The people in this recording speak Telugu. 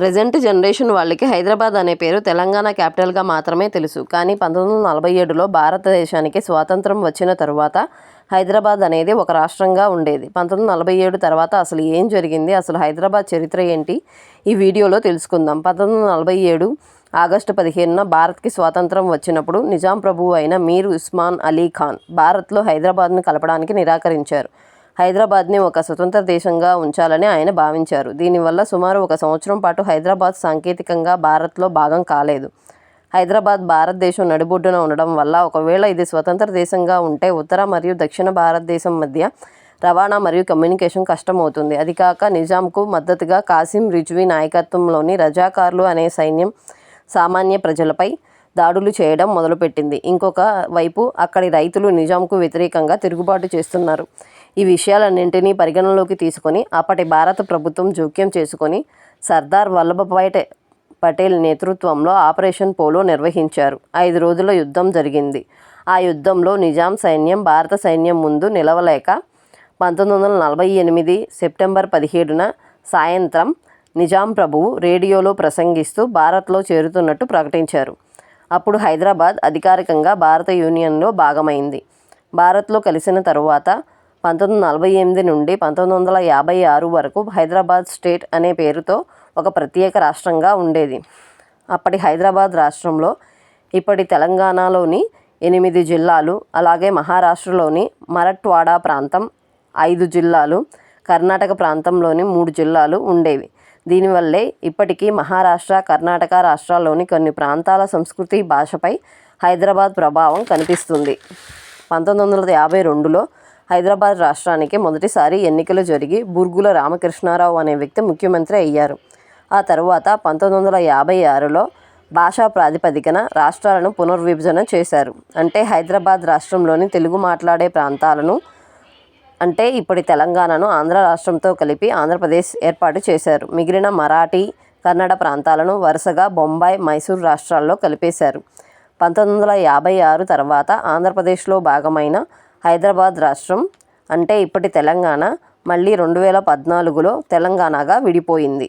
ప్రెజెంట్ జనరేషన్ వాళ్ళకి హైదరాబాద్ అనే పేరు తెలంగాణ క్యాపిటల్గా మాత్రమే తెలుసు. కానీ 1947లో భారతదేశానికి స్వాతంత్రం వచ్చిన తరువాత హైదరాబాద్ అనేది ఒక రాష్ట్రంగా ఉండేది. 1947 తర్వాత అసలు ఏం జరిగింది, అసలు హైదరాబాద్ చరిత్ర ఏంటి, ఈ వీడియోలో తెలుసుకుందాం. 1947 ఆగస్టు 15న భారత్కి స్వాతంత్రం వచ్చినప్పుడు నిజాం ప్రభువు అయిన మీర్ ఉస్మాన్ అలీ ఖాన్ భారత్లో హైదరాబాద్ను కలపడానికి నిరాకరించారు. హైదరాబాద్ని ఒక స్వతంత్ర దేశంగా ఉంచాలని ఆయన భావించారు. దీనివల్ల సుమారు 1 సంవత్సరం పాటు హైదరాబాద్ సాంకేతికంగా భారత్లో భాగం కాలేదు. హైదరాబాద్ భారతదేశం నడిబొడ్డున ఉండడం వల్ల ఒకవేళ ఇది స్వతంత్ర దేశంగా ఉంటే ఉత్తర మరియు దక్షిణ భారతదేశం మధ్య రవాణా మరియు కమ్యూనికేషన్ కష్టమవుతుంది. అది కాక నిజాంకు మద్దతుగా కాసిం రిజ్వీ నాయకత్వంలోని రజాకార్లు అనే సైన్యం సామాన్య ప్రజలపై దాడులు చేయడం మొదలుపెట్టింది. ఇంకొక వైపు అక్కడి రైతులు నిజాంకు వ్యతిరేకంగా తిరుగుబాటు చేస్తున్నారు. ఈ విషయాలన్నింటినీ పరిగణనలోకి తీసుకొని అప్పటి భారత ప్రభుత్వం జోక్యం చేసుకొని సర్దార్ వల్లభభాయ్ పటేల్ నేతృత్వంలో ఆపరేషన్ పోలో నిర్వహించారు. 5 రోజుల యుద్ధం జరిగింది. ఆ యుద్ధంలో నిజాం సైన్యం భారత సైన్యం ముందు నిలవలేక 1948 సెప్టెంబర్ 17న సాయంత్రం నిజాం ప్రభువు రేడియోలో ప్రసంగిస్తూ భారత్లో చేరుతున్నట్టు ప్రకటించారు. అప్పుడు హైదరాబాద్ అధికారికంగా భారత యూనియన్లో భాగమైంది. భారత్లో కలిసిన తరువాత 1948 నుండి 1956 వరకు హైదరాబాద్ స్టేట్ అనే పేరుతో ఒక ప్రత్యేక రాష్ట్రంగా ఉండేది. అప్పటి హైదరాబాద్ రాష్ట్రంలో ఇప్పటి తెలంగాణలోని 8 జిల్లాలు, అలాగే మహారాష్ట్రలోని మరాఠ్వాడా ప్రాంతం 5 జిల్లాలు, కర్ణాటక ప్రాంతంలోని 3 జిల్లాలు ఉండేవి. దీనివల్లే ఇప్పటికీ మహారాష్ట్ర, కర్ణాటక రాష్ట్రాల్లోని కొన్ని ప్రాంతాల సంస్కృతి, భాషపై హైదరాబాద్ ప్రభావం కనిపిస్తుంది. 1952లో హైదరాబాద్ రాష్ట్రానికి మొదటిసారి ఎన్నికలు జరిగి బూర్గుల రామకృష్ణారావు అనే వ్యక్తి ముఖ్యమంత్రి అయ్యారు. ఆ తరువాత 1956లో భాషా ప్రాతిపదికన రాష్ట్రాలను పునర్విభజన చేశారు. అంటే హైదరాబాద్ రాష్ట్రంలోని తెలుగు మాట్లాడే ప్రాంతాలను, అంటే ఇప్పటి తెలంగాణను ఆంధ్ర రాష్ట్రంతో కలిపి ఆంధ్రప్రదేశ్ ఏర్పాటు చేశారు. మిగిలిన మరాఠీ, కన్నడ ప్రాంతాలను వరుసగా బొంబాయి, మైసూర్ రాష్ట్రాల్లో కలిపేశారు. 1956 తర్వాత ఆంధ్రప్రదేశ్లో భాగమైన హైదరాబాద్ రాష్ట్రం, అంటే ఇప్పటి తెలంగాణ, మళ్ళీ 2014లో తెలంగాణగా విడిపోయింది.